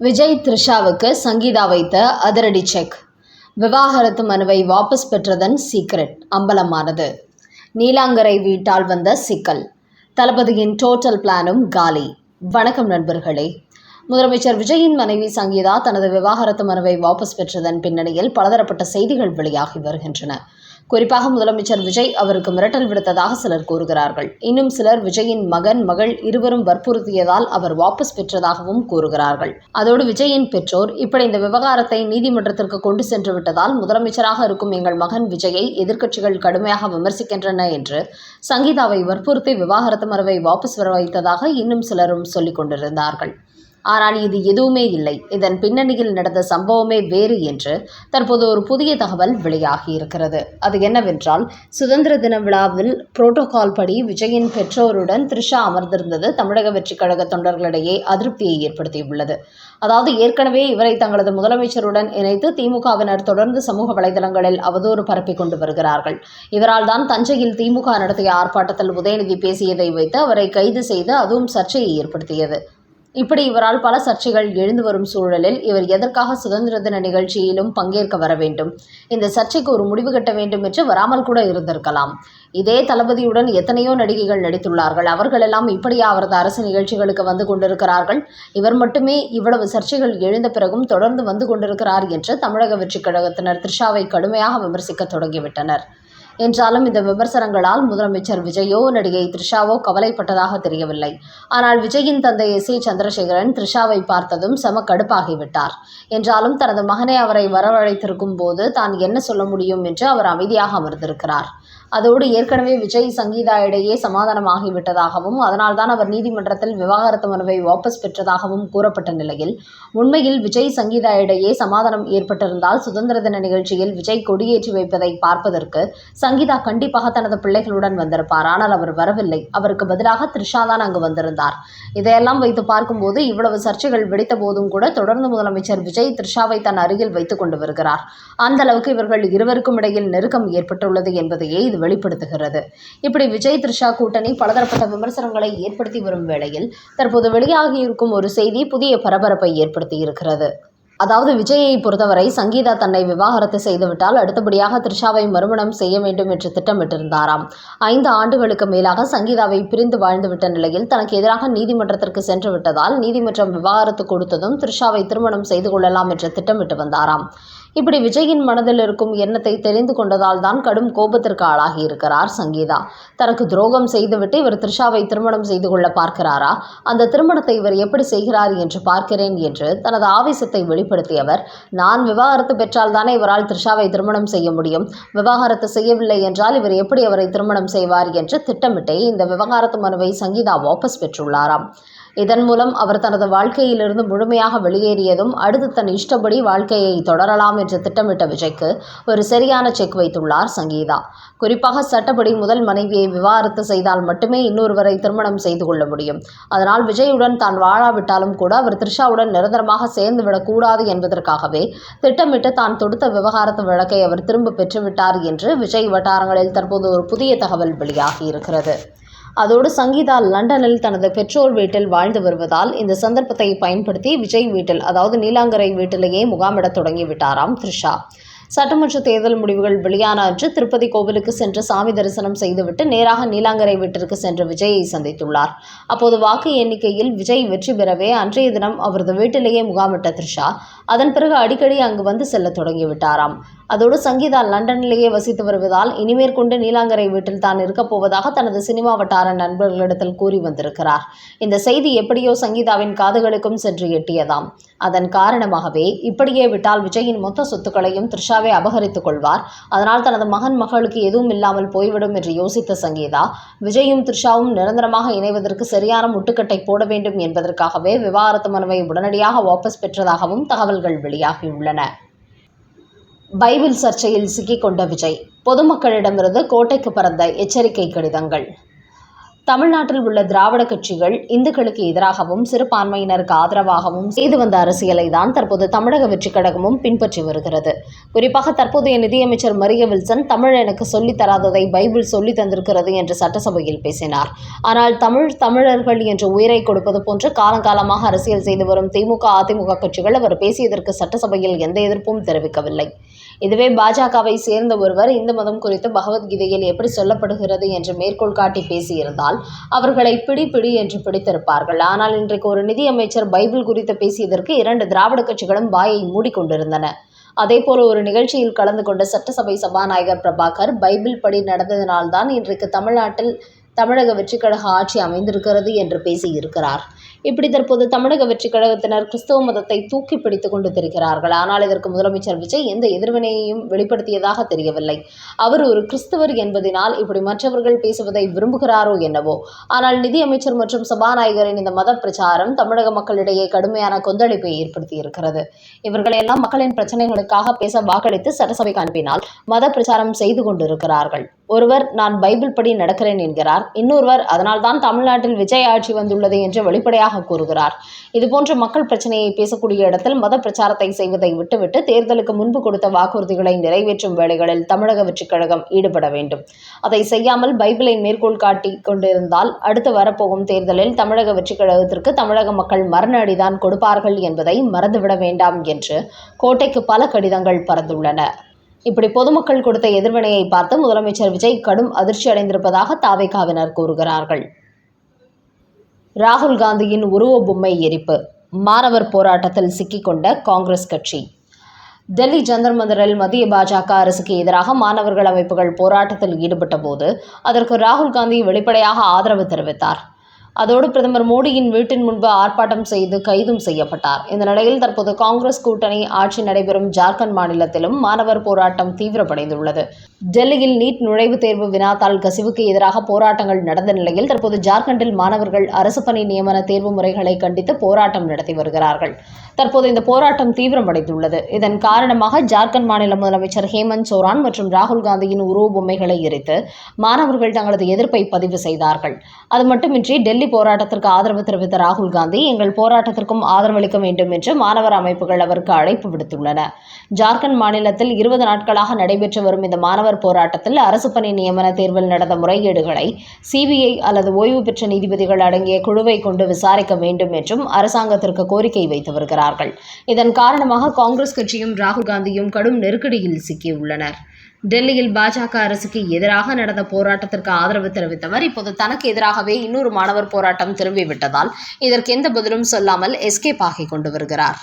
விஜய் த்ரிஷாவுக்கு சங்கீதா வைத்த அதிரடி செக். விவாகரத்து மனுவை வாபஸ் பெற்றதன் சீக்ரெட் அம்பலமானது. நீலாங்கரை வீட்டால் வந்த சிக்கல். தளபதியின் டோட்டல் பிளானும் காலி. வணக்கம் நண்பர்களே. முதலமைச்சர் விஜயின் மனைவி சங்கீதா தனது விவாகரத்து மனுவை வாபஸ் பெற்றதன் பின்னணியில் பலதரப்பட்ட செய்திகள் வெளியாகி வருகின்றன. குறிப்பாக முதலமைச்சர் விஜய் அவருக்கு மிரட்டல் விடுத்ததாக சிலர் கூறுகிறார்கள். இன்னும் சிலர் விஜயின் மகன் மகள் இருவரும் வற்புறுத்தியதால் அவர் வாபஸ் பெற்றதாகவும் கூறுகிறார்கள். அதோடு விஜயின் பெற்றோர் இப்படி இந்த விவகாரத்தை நீதிமன்றத்திற்கு கொண்டு சென்று விட்டதால் முதலமைச்சராக இருக்கும் எங்கள் மகன் விஜயை எதிர்க்கட்சிகள் கடுமையாக விமர்சிக்கின்றன என்று சங்கீதாவை வற்புறுத்தி விவாகரத்து மனுவை வாபஸ் பெற வைத்ததாக இன்னும் சிலரும் சொல்லிக் கொண்டிருந்தார்கள். ஆனால் இது எதுவுமே இல்லை. இதன் பின்னணியில் நடந்த சம்பவமே வேறு என்று தற்போது ஒரு புதிய தகவல் வெளியாகி இருக்கிறது. அது என்னவென்றால், சுதந்திர தின விழாவில் புரோட்டோகால் படி விஜயின் பெற்றோருடன் த்ரிஷா அமர்ந்திருந்தது தமிழக வெற்றிக் கழக தொண்டர்களிடையே அதிருப்தியை ஏற்படுத்தியுள்ளது. அதாவது, ஏற்கனவே இவரை தங்களது முதலமைச்சருடன் இணைத்து திமுகவினர் தொடர்ந்து சமூக வலைதளங்களில் அவதூறு பரப்பிக் கொண்டு வருகிறார்கள். இவரால் தான் தஞ்சையில் திமுக நடத்திய ஆர்ப்பாட்டத்தில் உதயநிதி பேசியதை வைத்து அவரை கைது செய்து அதுவும் சர்ச்சையை ஏற்படுத்தியது. இப்படி இவரால் பல சர்ச்சைகள் எழுந்து வரும் சூழலில் இவர் எதற்காக சுதந்திர தின நிகழ்ச்சியிலும் பங்கேற்க வர வேண்டும், இந்த சர்ச்சைக்கு ஒரு முடிவு கட்ட வேண்டும் என்று வராமல் கூட இருந்திருக்கலாம். இதே தளபதியுடன் எத்தனையோ நடிகைகள் நடித்துள்ளார்கள். அவர்களெல்லாம் இப்படியா அவரது அரசு நிகழ்ச்சிகளுக்கு வந்து கொண்டிருக்கிறார்கள்? இவர் மட்டுமே இவ்வளவு சர்ச்சைகள் எழுந்த பிறகும் தொடர்ந்து வந்து கொண்டிருக்கிறார் என்று தமிழக வெற்றிக் கழகத்தினர் த்ரிஷாவை கடுமையாக விமர்சிக்க தொடங்கிவிட்டனர். என்றாலும் இந்த விமர்சனங்களால் முதலமைச்சர் விஜயோ நடிகை த்ரிஷாவோ கவலைப்பட்டதாக தெரியவில்லை. ஆனால் விஜயின் தந்தை S.A. சந்திரசேகரன் த்ரிஷாவை பார்த்ததும் செம கடுப்பாகிவிட்டார். என்றாலும் தனது மகனை அவரை வரவழைத்திருக்கும் போது தான் என்ன சொல்ல முடியும் என்று அவர் அமைதியாக அமர்ந்திருக்கிறார். அதோடு ஏற்கனவே விஜய் சங்கீதா இடையே சமாதானமாகிவிட்டதாகவும் அதனால்தான் அவர் நீதிமன்றத்தில் விவாகரத்து மனுவை வாபஸ் பெற்றதாகவும் கூறப்பட்ட நிலையில், உண்மையில் விஜய் சங்கீதா இடையே சமாதானம் ஏற்பட்டிருந்தால் சுதந்திர தின நிகழ்ச்சியில் விஜய் கொடியேற்றி வைப்பதை பார்ப்பதற்கு சங்கீதா கண்டிப்பாக தனது பிள்ளைகளுடன் வந்திருப்பார். ஆனால் அவர் வரவில்லை. அவருக்கு பதிலாக த்ரிஷா தான் அங்கு வந்திருந்தார். இதையெல்லாம் வைத்து பார்க்கும்போது இவ்வளவு சர்ச்சைகள் வெடித்த போதும் கூட தொடர்ந்து முதலமைச்சர் விஜய் த்ரிஷாவை தன் அருகில் வைத்துக் கொண்டு வருகிறார். அந்த அளவுக்கு இவர்கள் இருவருக்கும் இடையில் நெருக்கம் ஏற்பட்டுள்ளது என்பதையே இது வெளிப்படுத்துகிறது. இப்படி விஜய் த்ரிஷா கூட்டணி பலதரப்பட்ட விமர்சனங்களை ஏற்படுத்தி வரும் வேளையில் தற்போது வெளியாகியிருக்கும் ஒரு செய்தி புதிய பரபரப்பை ஏற்படுத்தி இருக்கிறது. அதாவது, விஜயை பொறுத்தவரை சங்கீதா தன்னை விவாகரத்து செய்துவிட்டால் அடுத்தபடியாக த்ரிஷாவை மறுமணம் செய்ய வேண்டும் என்று திட்டமிட்டிருந்தாராம். 5 ஆண்டுகளுக்கு மேலாக சங்கீதாவை பிரிந்து வாழ்ந்துவிட்ட நிலையில் தனக்கு எதிராக நீதிமன்றத்திற்கு சென்று விட்டதால் நீதிமன்றம் விவாகரத்து கொடுத்ததும் த்ரிஷாவை திருமணம் செய்து கொள்ளலாம் என்று திட்டமிட்டு வந்தாராம். இப்படி விஜயின் மனதில் இருக்கும் எண்ணத்தை தெரிந்து கொண்டதால் தான் கடும் கோபத்திற்கு ஆளாகி இருக்கிறார் சங்கீதா. தனக்கு துரோகம் செய்துவிட்டு இவர் த்ரிஷாவை திருமணம் செய்து கொள்ள பார்க்கிறாரா? அந்த திருமணத்தை இவர் எப்படி செய்கிறார் என்று பார்க்கிறேன் என்று தனது ஆவேசத்தை வெளிப்படுத்தியவர், நான் விவாகரத்து பெற்றால் தானே இவரால் த்ரிஷாவை திருமணம் செய்ய முடியும், விவாகரத்து செய்யவில்லை என்றால் இவர் எப்படி அவரை திருமணம் செய்வார் என்று திட்டமிட்டே இந்த விவாகரத்து மனுவை சங்கீதா வாபஸ் பெற்றுள்ளாராம். இதன் மூலம் அவர் தனது வாழ்க்கையிலிருந்து முழுமையாக வெளியேறியதும் அடுத்து தன் இஷ்டப்படி வாழ்க்கையை தொடரலாம் என்று திட்டமிட்ட விஜய்க்கு ஒரு சரியான செக் வைத்துள்ளார் சங்கீதா. குறிப்பாக சட்டப்படி முதல் மனைவியை விவாகரத்து செய்தால் மட்டுமே இன்னொருவரை திருமணம் செய்து கொள்ள முடியும். அதனால் விஜயுடன் தான் வாழாவிட்டாலும் கூட அவர் த்ரிஷாவுடன் நிரந்தரமாக சேர்ந்து விடக்கூடாது என்பதற்காகவே திட்டமிட்டு தான் தொடுத்த விவகாரத்து வழக்கை அவர் திரும்ப பெற்றுவிட்டார் என்று விஜய் வட்டாரங்களில் தற்போது ஒரு புதிய தகவல் வெளியாகி இருக்கிறது. அதோடு சங்கீதா லண்டனில் தனது பெற்றோர் வீட்டில் வாழ்ந்து வருவதால் இந்த சந்தர்ப்பத்தை பயன்படுத்தி விஜய் வீட்டில், அதாவது நீலாங்கரை வீட்டிலேயே முகாமிட தொடங்கிவிட்டாராம் த்ரிஷா. சட்டமன்ற தேர்தல் முடிவுகள் வெளியான அன்று திருப்பதி கோவிலுக்கு சென்று சாமி தரிசனம் செய்துவிட்டு நேராக நீலாங்கரை வீட்டிற்கு சென்று விஜயை சந்தித்துள்ளார். அப்போது வாக்கு எண்ணிக்கையில் விஜய் வெற்றி பெறவே அன்றைய தினம் அவரது வீட்டிலேயே முகாமிட்ட த்ரிஷா அதன் பிறகு அடிக்கடி அங்கு வந்து செல்ல தொடங்கிவிட்டாராம். அதோடு சங்கீதா லண்டனிலேயே வசித்து வருவதால் இனிமேற்கொண்டு நீலாங்கரை வீட்டில் தான் இருக்கப் போவதாக தனது சினிமா வட்டார நண்பர்களிடத்தில் கூறி வந்திருக்கிறார். இந்த செய்தி எப்படியோ சங்கீதாவின் காதுகளுக்கும் சென்று எட்டியதாம். அதன் காரணமாகவே இப்படியே விட்டால் விஜயின் மொத்த சொத்துக்களையும் த்ரிஷாவை அபகரித்துக் கொள்வார். அதனால் தனது மகன் மகளுக்கு எதுவும் இல்லாமல் போய்விடும் என்று யோசித்த சங்கீதா, விஜயும் த்ரிஷாவும் நிரந்தரமாக இணைவதற்கு சரியான முட்டுக்கட்டை போட வேண்டும் என்பதற்காகவே விவாகரத்து மனுவை உடனடியாக வாபஸ் பெற்றதாகவும் தகவல்கள் வெளியாகியுள்ளன. பைபிள் சர்ச்சையில் சிக்கிக்கொண்ட விஜய், பொதுமக்களிடமிருந்து கோட்டைக்கு பறந்த எச்சரிக்கை கடிதங்கள். தமிழ்நாட்டில் உள்ள திராவிட கட்சிகள் இந்துக்களுக்கு எதிராகவும் சிறுபான்மையினருக்கு ஆதரவாகவும் செய்து வந்த அரசியலை தான் தற்போது தமிழக வெற்றிக் கழகமும் பின்பற்றி வருகிறது. குறிப்பாக தற்போதைய நிதியமைச்சர் மரிய வில்சன் தமிழ் எனக்கு சொல்லித் தராததை பைபிள் சொல்லித் தந்திருக்கிறது என்று சட்டசபையில் பேசினார். ஆனால் தமிழர்கள் என்ற உயிரை கொடுப்பது போன்று காலங்காலமாக அரசியல் செய்து வரும் திமுக, அதிமுக கட்சிகள் அவர் பேசியதற்கு சட்டசபையில் எந்த எதிர்ப்பும் தெரிவிக்கவில்லை. இதுவே பாஜகவை சேர்ந்த ஒருவர் இந்து மதம் குறித்து பகவத்கீதையில் எப்படி சொல்லப்படுகிறது என்று மேற்கோள் காட்டி பேசியிருந்தால் அவர்களை பிடி என்று பிடித்திருப்பார்கள். ஆனால் இன்றைக்கு ஒரு நிதியமைச்சர் பைபிள் குறித்து பேசியதற்கு 2 திராவிட கட்சிகளும் வாயை மூடிக்கொண்டிருந்தன. அதேபோல ஒரு நிகழ்ச்சியில் கலந்து கொண்ட சட்டசபை சபாநாயகர் பிரபாகர் பைபிள் படி நடந்ததினால்தான் இன்றைக்கு தமிழ்நாட்டில் தமிழக வெற்றிக் கழக ஆட்சி அமைந்திருக்கிறது என்று பேசியிருக்கிறார். இப்படி தற்போது தமிழக வெற்றிக் கழகத்தினர் கிறிஸ்தவ மதத்தை தூக்கி பிடித்துக் கொண்டு திரிகிறார்கள். ஆனால் இதற்கு முதலமைச்சர் விஜய் எந்த எதிர்வினையையும் வெளிப்படுத்தியதாக தெரியவில்லை. அவர் ஒரு கிறிஸ்தவர் என்பதனால் இப்படி மற்றவர்கள் பேசுவதை விரும்புகிறாரோ என்னவோ. ஆனால் நிதியமைச்சர் மற்றும் சபாநாயகரின் இந்த மத பிரச்சாரம் தமிழக மக்களிடையே கடுமையான கொந்தளிப்பை ஏற்படுத்தியிருக்கிறது. இவர்களெல்லாம் மக்களின் பிரச்சனைகளுக்காக பேச வாக்களித்து சட்டசபைக்கு அனுப்பினால் மத பிரச்சாரம் செய்து கொண்டிருக்கிறார்கள். ஒருவர் நான் பைபிள் படி நடக்கிறேன் என்கிறார். இன்னொருவர் அதனால்தான் தமிழ்நாட்டில் விஜய் ஆட்சி வந்துள்ளது என்று வெளிப்படையாக கூறுகிறார். இதுபோன்ற மக்கள் பிரச்சனையை பேசக்கூடிய இடத்தில் மத பிரச்சாரத்தை செய்வதை விட்டுவிட்டு தேர்தலுக்கு முன்பு கொடுத்த வாக்குறுதிகளை நிறைவேற்றும் வேலைகளில் தமிழக வெற்றிக் கழகம் ஈடுபட வேண்டும். அதை செய்யாமல் பைபிளை மேற்கோள் காட்டி கொண்டிருந்தால் அடுத்து வரப்போகும் தேர்தலில் தமிழக வெற்றிக் கழகத்திற்கு தமிழக மக்கள் மரண அடிதான் கொடுப்பார்கள் என்பதை மறந்துவிட வேண்டாம் என்று கோட்டைக்கு பல கடிதங்கள் பறந்துள்ளன. இப்படி பொதுமக்கள் கொடுத்த எதிர்வினையை பார்த்து முதலமைச்சர் விஜய் கடும் அதிர்ச்சி அடைந்திருப்பதாக தாவேகாவினர் கூறுகிறார்கள். ராகுல் காந்தியின் உருவ பொம்மை எரிப்பு, மாணவர் போராட்டத்தில் சிக்கிக்கொண்ட காங்கிரஸ் கட்சி. டெல்லி ஜந்தர் மந்தரில் மத்திய பாஜக அரசுக்கு எதிராக மாணவர்கள் அமைப்புகள் போராட்டத்தில் ஈடுபட்ட போது அதற்கு ராகுல் காந்தி வெளிப்படையாக ஆதரவு தெரிவித்தார். அதோடு பிரதமர் மோடியின் வீட்டின் முன்பு ஆர்ப்பாட்டம் செய்து கைதும் செய்யப்பட்டார். இந்த நிலையில் தற்போது காங்கிரஸ் கூட்டணி ஆட்சி நடைபெறும் ஜார்க்கண்ட் மாநிலத்திலும் மாணவர் போராட்டம் தீவிரமடைந்துள்ளது. டெல்லியில் நீட் நுழைவுத் தேர்வு வினாத்தாள் கசிவுக்கு எதிராக போராட்டங்கள் நடந்த நிலையில் தற்போது ஜார்க்கண்டில் மாணவர்கள் அரசு பணி நியமன தேர்வு முறைகளை கண்டித்து போராட்டம் நடத்தி வருகிறார்கள். தற்போது இந்த போராட்டம் தீவிரமடைந்துள்ளது. இதன் காரணமாக ஜார்க்கண்ட் மாநில முதலமைச்சர் ஹேமந்த் சோரான் மற்றும் ராகுல் காந்தியின் உருவ பொம்மைகளை எரித்து மாணவர்கள் தங்களது எதிர்ப்பை பதிவு செய்தார்கள். அது மட்டுமின்றி டெல்லி போராட்டத்திற்கு ஆதரவு தெரிவித்த ராகுல் காந்தி எங்கள் போராட்டத்திற்கும் ஆதரவளிக்க வேண்டும் என்று மாணவர் அமைப்புகள் அவருக்கு அழைப்பு விடுத்துள்ளன. ஜார்க்கண்ட் மாநிலத்தில் 20 நாட்களாக நடைபெற்று வரும் இந்த மாணவர் போராட்டத்தில் அரசு பணி நியமன தேர்வில் நடந்த முறைகேடுகளை சிபிஐ அல்லது ஓய்வு பெற்ற நீதிபதிகள் அடங்கிய குழுவை கொண்டு விசாரிக்க வேண்டும் என்றும் அரசாங்கத்திற்கு கோரிக்கை வைத்து வருகிறார்கள். இதன் காரணமாக காங்கிரஸ் கட்சியும் ராகுல் காந்தியும் கடும் நெருக்கடியில் சிக்கியுள்ளனர். டெல்லியில் பாஜக அரசுக்கு எதிராக நடந்த போராட்டத்திற்கு ஆதரவு தெரிவித்தவர் இப்போது தனக்கு எதிராகவே இன்னொரு மாணவர் போராட்டம் திரும்பிவிட்டதால் இதற்கு எந்த பதிலும் சொல்லாமல் எஸ்கேப் ஆகிக் கொண்டு வருகிறார்.